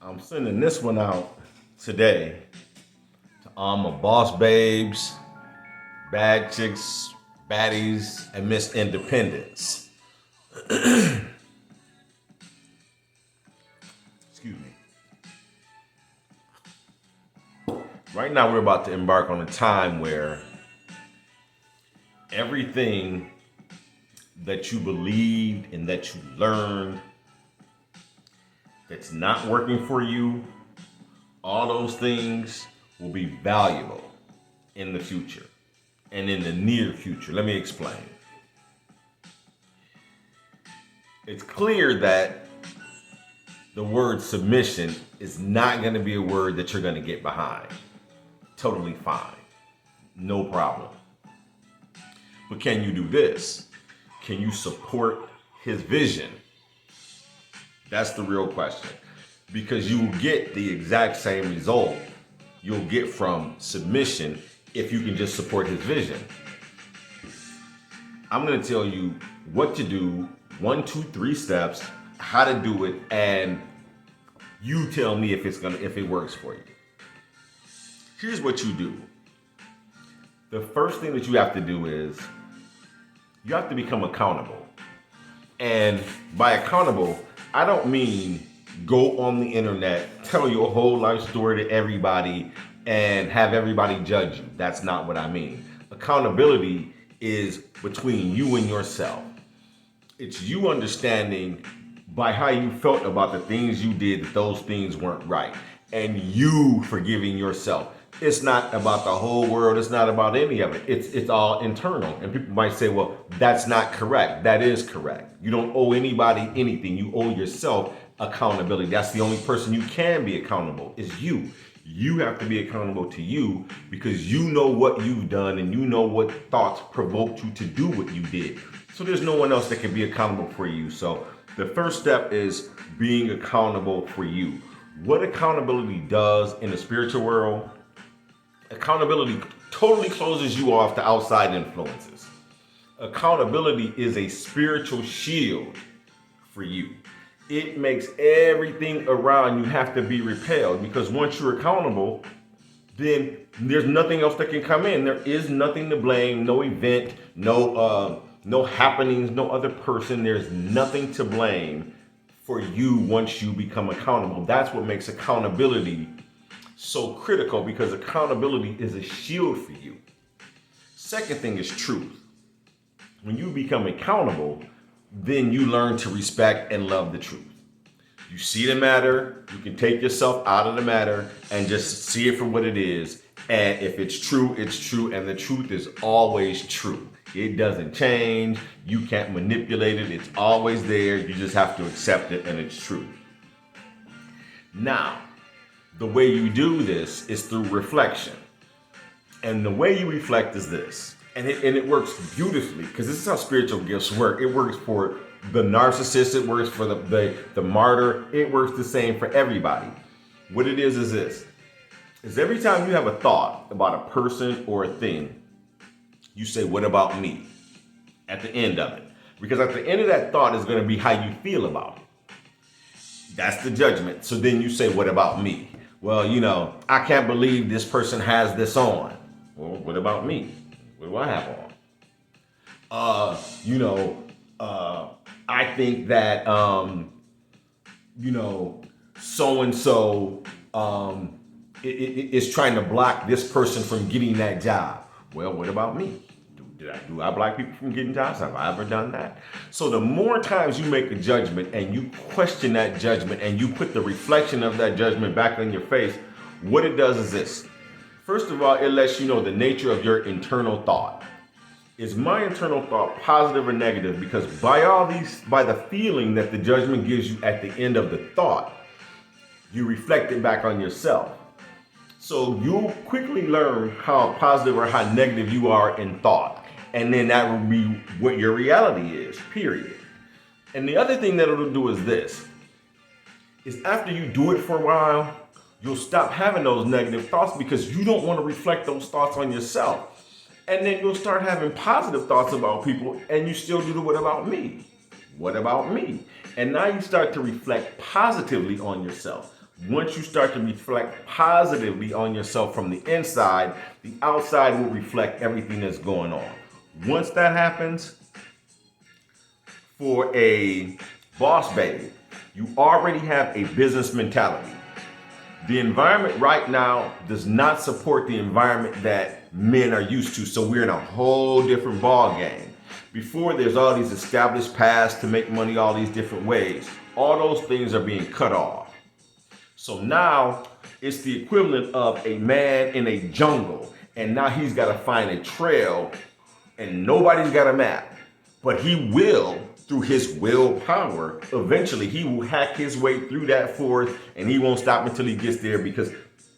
I'm sending this one out today to all my boss babes, bad chicks, baddies, and Miss Independence. Excuse me. Right now, we're about to embark on a time where everything that you believed and that you learned that's not working for you, all those things will be valuable in the future and in the near future. Let me explain. It's clear that the word submission is not going to be a word that you're going to get behind. Totally fine. No problem. But can you do this? Can you support his vision? That's the real question. Because you will get the exact same result you'll get from submission if you can just support his vision. I'm going to tell you what to do, 1, 2, 3 steps, how to do it, and you tell me if it works for you. Here's what you do. The first thing that you have to do is you have to become accountable. And by accountable, I don't mean go on the internet, tell your whole life story to everybody, and have everybody judge you. That's not what I mean. Accountability is between you and yourself. It's you understanding by how you felt about the things you did that those things weren't right, and you forgiving yourself. It's not about the whole world. It's not about any of it. It's all internal. And people might say, well, that's not correct. That is correct. You don't owe anybody anything. You owe yourself accountability. That's the only person you can be accountable is you. You have to be accountable to you because you know what you've done and you know what thoughts provoked you to do what you did. So there's no one else that can be accountable for you. So the first step is being accountable for you. What accountability does in the spiritual world, accountability totally closes you off to outside influences. Accountability is a spiritual shield for you. It makes everything around you have to be repelled because once you're accountable, then there's nothing else that can come in. There is nothing to blame, no event, no happenings, no other person. There's nothing to blame for you once you become accountable. That's what makes accountability so critical because accountability is a shield for you. Second thing is truth. When you become accountable, then you learn to respect and love the truth. You see the matter, you can take yourself out of the matter and just see it for what it is. And if it's true, it's true. And the truth is always true. It doesn't change. You can't manipulate it. It's always there. You just have to accept it and it's true. Now, the way you do this is through reflection. And the way you reflect is this. And it works beautifully because this is how spiritual gifts work. It works for the narcissist. It works for the martyr. It works the same for everybody. What it is this. Is every time you have a thought about a person or a thing, you say, what about me? At the end of it. Because at the end of that thought is going to be how you feel about it. That's the judgment. So then you say, what about me? Well, I can't believe this person has this on. Well, what about me? What do I have on? I think that, so-and-so is trying to block this person from getting that job. Well, what about me? Do I block people from getting jobs? Have I ever done that? So the more times you make a judgment and you question that judgment and you put the reflection of that judgment back on your face, what it does is this. First of all, it lets you know the nature of your internal thought. Is my internal thought positive or negative? Because by the feeling that the judgment gives you at the end of the thought, you reflect it back on yourself. So you'll quickly learn how positive or how negative you are in thought. And then that will be what your reality is, period. And the other thing that it'll do is this. Is after you do it for a while, you'll stop having those negative thoughts because you don't want to reflect those thoughts on yourself. And then you'll start having positive thoughts about people and you still do the what about me? What about me? And now you start to reflect positively on yourself. Once you start to reflect positively on yourself from the inside, the outside will reflect everything that's going on. Once that happens, for a boss babe, you already have a business mentality. The environment right now does not support the environment that men are used to, so we're in a whole different ball game. Before, there's all these established paths to make money all these different ways. All those things are being cut off. So now it's the equivalent of a man in a jungle, and now he's got to find a trail, and nobody's got a map. But he will, through his willpower, eventually he will hack his way through that forest, and he won't stop until he gets there, because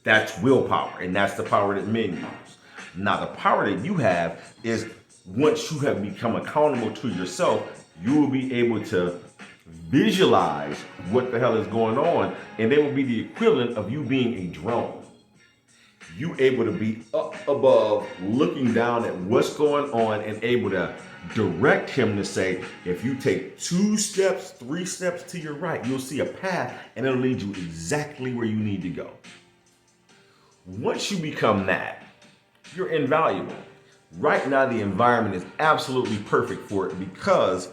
that's willpower, and that's the power that men use. Now, the power that you have is, once you have become accountable to yourself, you will be able to visualize what the hell is going on, and it will be the equivalent of you being a drone. You able to be up above, looking down at what's going on, and able to direct him to say, if you take 2 steps, 3 steps to your right, you'll see a path, and it'll lead you exactly where you need to go. Once you become that, you're invaluable. Right now, the environment is absolutely perfect for it, because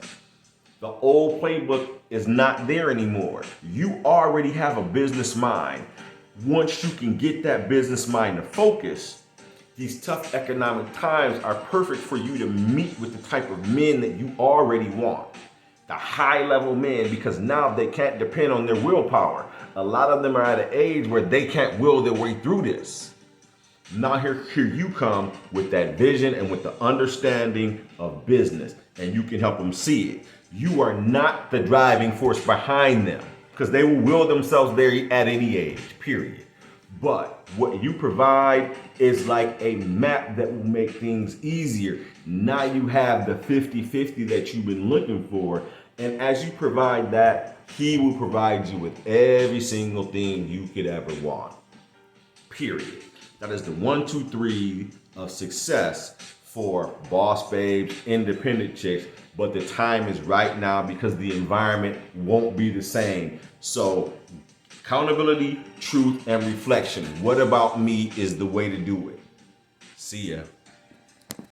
the old playbook is not there anymore. You already have a business mind. Once you can get that business mind to focus, these tough economic times are perfect for you to meet with the type of men that you already want. The high level men, because now they can't depend on their willpower. A lot of them are at an age where they can't will their way through this. Now here you come with that vision and with the understanding of business, and you can help them see it. You are not the driving force behind them, because they will will themselves there at any age, period. But what you provide is like a map that will make things easier. Now you have the 50-50 that you've been looking for. And as you provide that, he will provide you with every single thing you could ever want, period. That is the 1, 2, 3 of success for boss babes, independent chicks. But the time is right now, because the environment won't be the same. So accountability, truth, and reflection. What about me is the way to do it. See ya.